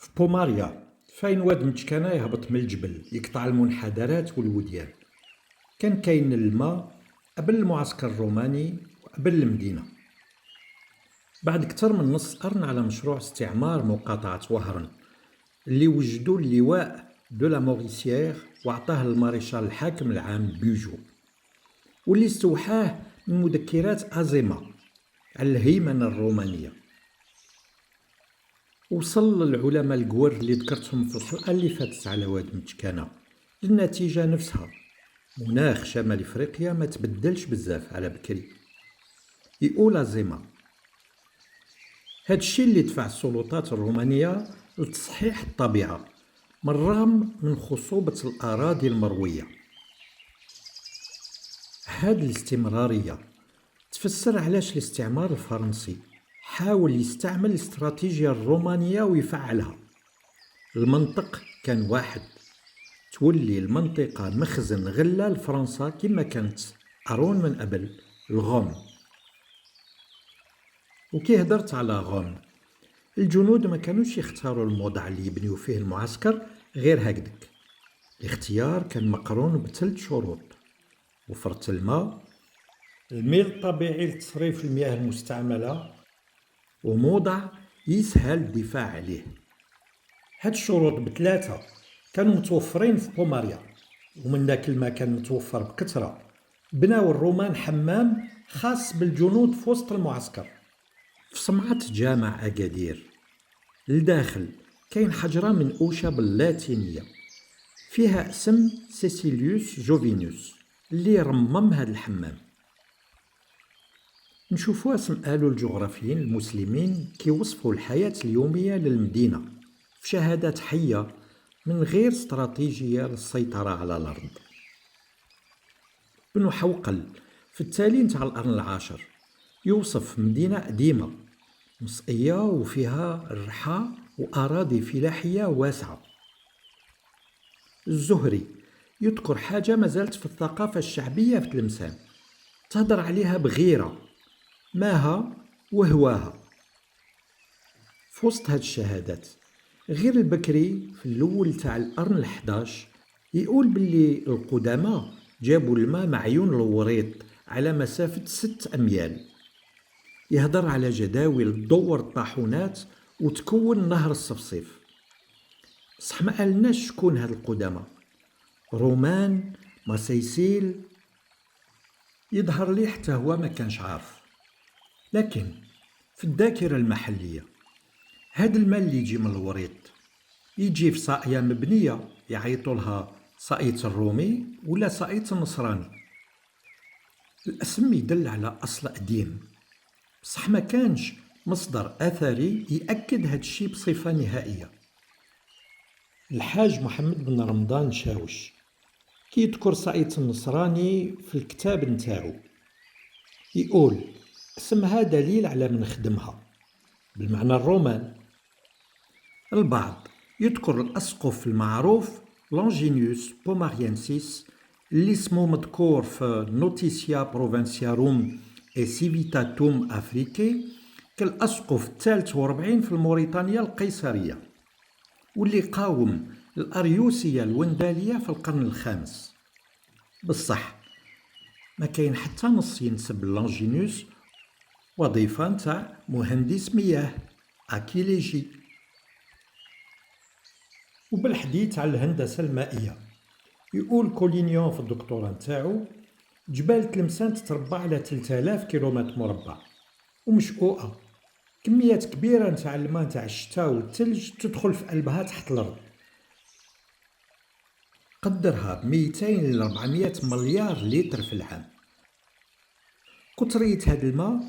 في بوماريا فاين واد متكنة يهبط من الجبل يقطع المنحدرات والوديان. كان كاين الماء قبل المعسكر الروماني وقبل المدينة. بعد أكثر من نص قرن على مشروع استعمار مقاطعة وهران اللي وجدوا اللواء دو لا موريسيير وعطاه الماريشال الحاكم العام بيجو، واللي استوحاه من مذكرات أزيما على الهيمنة الرومانية. وصل العلماء القوار اللي ذكرتهم في الحلقة اللي فاتت على واد متكانة للنتيجة نفسها: مناخ شمال افريقيا ما تبدلش بزاف على بكري. يقول أزيما هاد الشي اللي دفع السلطات الرومانية لتصحيح الطبيعة من الرغم من خصوبة الأراضي المروية. هاد الاستمرارية تفسر علاش الاستعمار الفرنسي حاول يستعمل الاستراتيجية الرومانية ويفعلها. المنطق كان واحد: تولي المنطقة مخزن غلة لفرنسا كما كانت أرون من قبل الغوم. وكي هدرت على غوم، الجنود ما كانوش يختاروا الموضع اللي يبنيو فيه المعسكر غير هكذاك. الاختيار كان مقرون بثلاث شروط: وفرة الماء، الميل الطبيعي لتصريف المياه المستعملة، وموضع يسهل الدفاع عليه. هاد الشروط بثلاثة كانوا متوفرين في بوماريا، ومن ذاك الماء كان متوفر بكثرة. بناو الرومان حمام خاص بالجنود في وسط المعسكر في صمعة جامع أكادير. لداخل كاين حجرة منقوشة باللاتينية فيها اسم سيسيليوس جوفينيوس اللي رمم هاد الحمام. نشوفوا اسم قالوا الجغرافيين المسلمين كي وصفوا الحياة اليومية للمدينة في شهادات حية من غير استراتيجية للسيطرة على الأرض. بن حوقل في التالي نتاع القرن العاشر يوصف مدينة قديمة مسقية وفيها الرحى وأراضي فلاحية واسعة. الزهري يذكر حاجة ما زالت في الثقافة الشعبية في تلمسان تهدر عليها بغيرة: ماها وهواها. في وسط هاد الشهادات غير البكري في الأول تاع القرن ال11 يقول باللي القدماء جابوا الماء مع عيون الوريط على مسافة 6 أميال. يهدر على جداول تدور الطاحونات وتكون نهر الصفصيف. صح ما قالناش شكون هاد القدماء: رومان، ماسيسيل. يظهر لي حتى هو ما كانش عارف. لكن في الذاكرة المحلية هاد الماء اللي يجي من الوريط يجي في صاقية مبنية يعيطوا لها صاقية الرومي ولا صاقية النصراني. الاسم يدل على أصل قديم، بصح ما كانش مصدر أثري يأكد هاد الشي بصفة نهائية. الحاج محمد بن رمضان شاوش كي يذكر صاقية النصراني في الكتاب نتاعو يقول اسمها دليل على من خدمها بالمعنى الرومان. البعض يذكر الأسقف المعروف لونجينيوس بومارينسيس اللي اسمه مذكور في نوتيسيا بروفنسياروم اي سيفيتاتوم افريكي كالأسقف الثالث و40 في الموريتانيا القيصرية، واللي قاوم الأريوسية الوندالية في القرن الخامس. بالصح ما كاين حتى نص ينسب لونجينيوس وظيفة نتاع مهندس مياه أكيليجي. وبالحديث على الهندسة المائية يقول كولينيون في الدكتوراه نتاعو: جبال تلمسان تتربع على 3000 كيلومتر مربع ومشقوقة، كميات كبيرة نتاع الماء نتاع الشتاء والثلج تدخل في قلبها تحت الأرض، قدرها ب 200 ل 400 مليار لتر في العام. كترية هذا الماء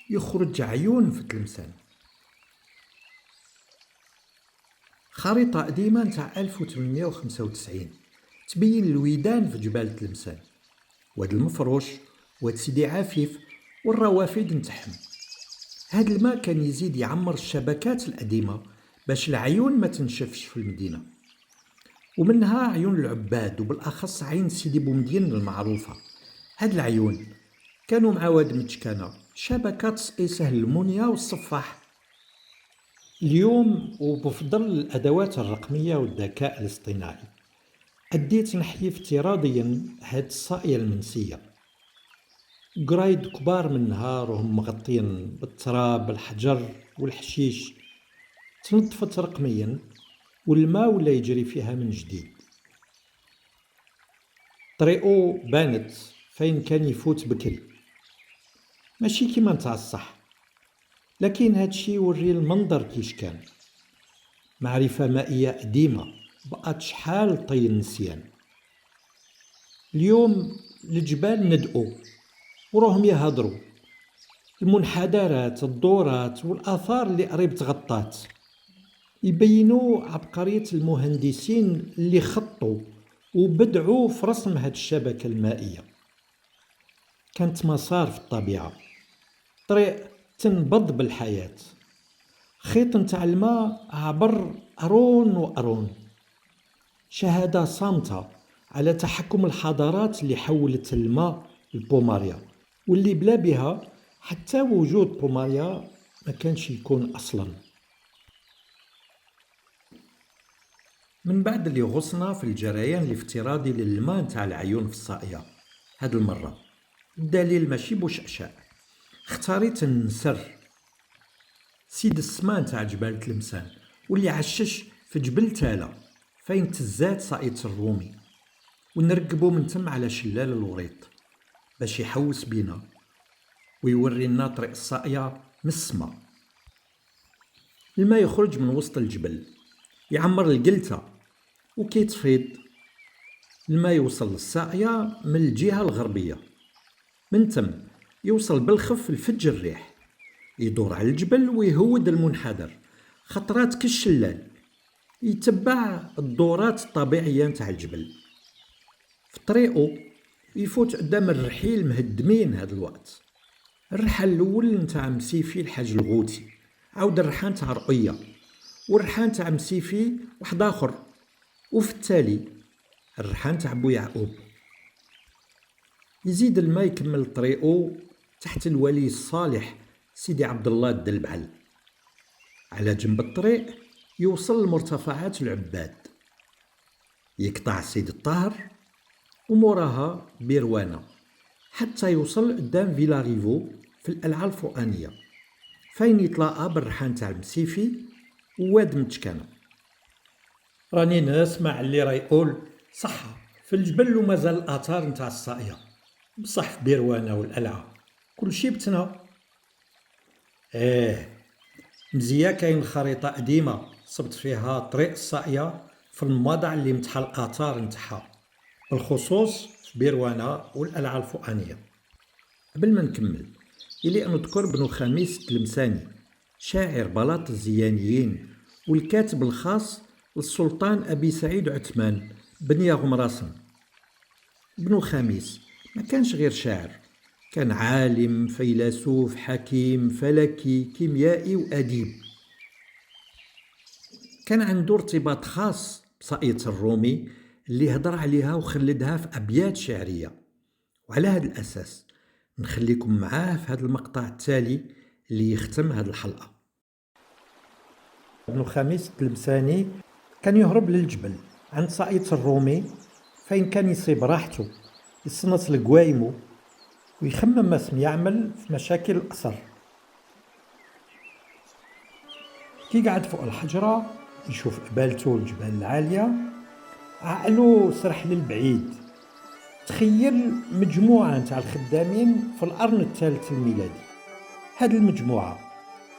يخرج عيون في تلمسان. خريطة قديمة نتاع 1895 تبين الويدان في جبال تلمسان، واد المفروش، واد سيدي عفيف، والروافد نتاعهم. هاد الماء كان يزيد يعمر الشبكات القديمة باش العيون ما تنشفش في المدينة، ومنها عيون العباد وبالأخص عين سيدي بومدين المعروفة. هاد العيون كانوا مع واد متكانة شبكة تسقي سهل المنيا والصفاح. اليوم وبفضل الأدوات الرقمية والذكاء الاصطناعي أديت نحيي افتراضيا هاد الصائية المنسية. قرايد كبار منها راهم مغطين بالتراب الحجر والحشيش، تنظفت رقميا والماء ولا يجري فيها من جديد. طريقو بانت فين كان يفوت بكري، ماشي كيما نتاع الصح، لكن هادشي يوري المنظر كيش كان. معرفة مائية قديمة بقات شحال طي النسيان. اليوم الجبال ندقوا وراهم يهضروا، المنحدرات الدورات والآثار اللي قريب تغطات يبينوا عبقرية المهندسين اللي خطوا وبدعوا في رسم هاد الشبكة المائية. كانت مسار في الطبيعة، طريق تنبض بالحياة، خيط نتاع الماء عبر أرون وأرون، شهادة صامتة على تحكم الحضارات اللي حولت الماء لبوماريا، واللي بلا بها حتى وجود بوماريا ما كانش يكون أصلا. من بعد اللي غصنا في الجريان الافتراضي للماء نتاع العيون في الصائية، هاد المرة الدليل ماشي بوشعشاء، اختاريت النسر سيد السما نتاع جبال تلمسان، واللي عشش في جبل تالا فين تزات صائية الرومي، ونركبو من تم على شلال الوريط باش يحوس بينا ويورينا طريق الصائية من السما. الماء يخرج من وسط الجبل يعمر القلتة وكيتفيض، الماء يوصل للصائية من الجهة الغربية، من تم يوصل بالخف لفج الريح، يدور على الجبل ويهود المنحدر خطرات كالشلال، يتبع الدورات الطبيعية نتاع الجبل. في طريقه يفوت قدام الرحيل مهدمين هذا الوقت، الرحل الأول نتاع مسيفي الحاج الغوتي، عاود الرحان تاع رؤية، والرحان تاع مسيفي واحد آخر، وفي التالي الرحان تاع بو يعقوب. يزيد الماء يكمل طريقه تحت الولي الصالح سيدي عبد الله الدلبعل، على جنب الطريق يوصل لمرتفعات العباد، يقطع سيد الطاهر وموراها بيروانة حتى يوصل قدام فيلا ريفو في القلعة الفوقانية، فين يتلاقى بالرحان تاع المسيفي وواد متشكانة. راني نسمع اللي راه يقول صحة في الجبل ومازال الآثار نتاع الصائية، بصح في بيروانة والقلعة كلشي بتنا. مزيا كاين خريطة قديمة صبت فيها طريق الصائية في الموضع اللي متحى الآثار نتاعها، بالخصوص في بيروانة والقلعة الفوقانية. قبل ما نكمل يلي نذكر بنو خميس التلمساني، شاعر بلاط الزيانيين والكاتب الخاص للسلطان أبي سعيد عثمان بن يغمراسن. بنو خميس ما كانش غير شاعر، كان عالم فيلسوف حكيم فلكي كيميائي وأديب. كان عنده ارتباط خاص بصائية الرومي اللي هضر عليها وخلدها في أبيات شعرية، وعلى هذا الأساس نخليكم معاه في هذا المقطع التالي اللي يختم هذه الحلقة. ابن خميس التلمساني كان يهرب للجبل عند صائية الرومي فين كان يصيب راحته، يصنص لقوايمو ويخمم ما سم يعمل في مشاكل الأسر. كي قعد فوق الحجرة يشوف قبالته الجبال العالية، عقلو سرح للبعيد، تخيل مجموعة نتاع الخدامين في القرن الثالث الميلادي. هاد المجموعة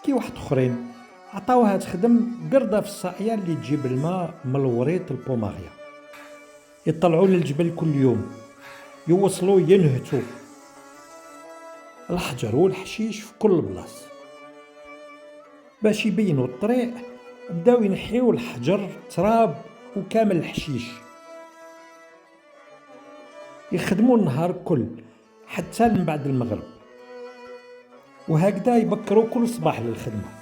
كي واحد اخرين عطاوها تخدم قردة في الصائية اللي تجيب الماء من الوريط البوماغيا، يطلعوا للجبل كل يوم، يوصلوا ينهتوا الحجر والحشيش في كل بلاص. باش يبينوا الطريق بداو ينحيوا الحجر تراب وكامل الحشيش، يخدموا النهار كل حتى من بعد المغرب، وهكذا يبكروا كل صباح للخدمة.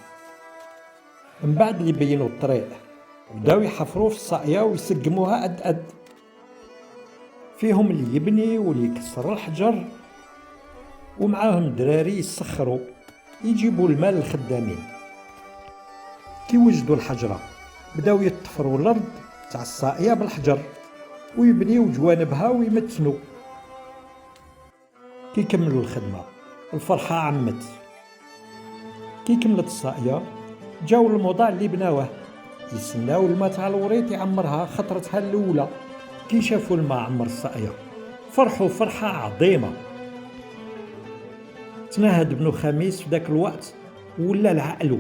من بعد اللي بينوا الطريق بداو يحفروا في الصائية ويسقموها أد فيهم اللي يبني واللي يكسر الحجر، ومعاهم دراري يسخروا يجيبوا المال للخدامين. كي وجدوا الحجرة بداو يطفروا الأرض تاع الصائية بالحجر ويبنيو جوانبها ويمتنوا. كي كملوا الخدمة الفرحة عمت. كي كملت الصائية جاو الموضع اللي بناوه يسناو الماء تاع الوريط يعمرها خطرتها الأولى. كي شافوا الماء عمر الصائية فرحوا فرحة عظيمة. تنهد بنو خميس في ذاك الوقت ولا العقلو،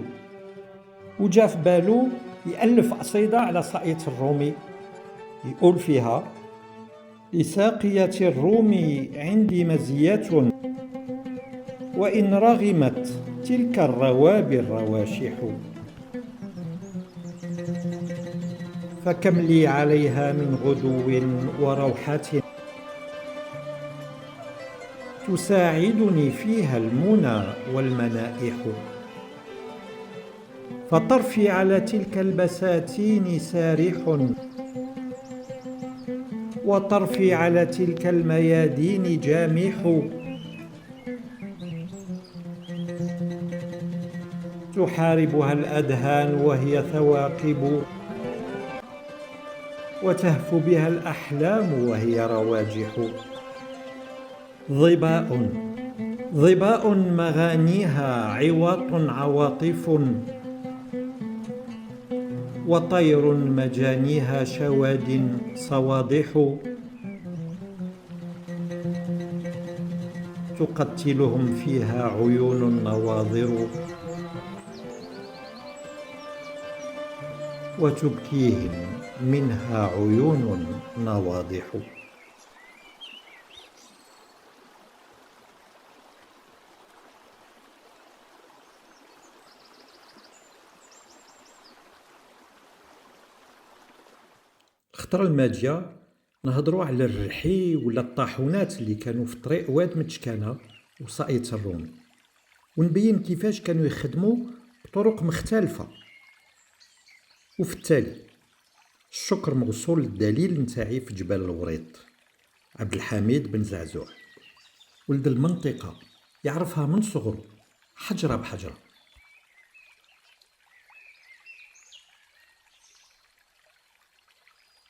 وجا في بالو يألف قصيدة على صائية الرومي يقول فيها: لساقية الروم عندي مزيات، وإن رغمت تلك الروابي الرواشح، فكم لي عليها من غدو وروحة تساعدني فيها المنى والمنائح، فطرفي على تلك البساتين سارح، وطرفي على تلك الميادين جامح، تحاربها الأدهان وهي ثواقب، وتهفو بها الأحلام وهي رواجح، ظباء ظباء مغانيها عواط عواطف، وطير مجانيها شواد صواضح، تقتلهم فيها عيون نواظر، وتبكيهم منها عيون نواضح. الخطرة الماجية نهضروا على الرحي ولا الطاحونات اللي كانوا في طريق واد متشكانة وصائية الرومي، ونبين كيفاش كانوا يخدموا بطرق مختلفة. وفي التالي الشكر موصول للدليل نتاعي في جبال الوريط عبد الحميد بن زعزوع، ولد المنطقة يعرفها من صغره حجرة بحجرة.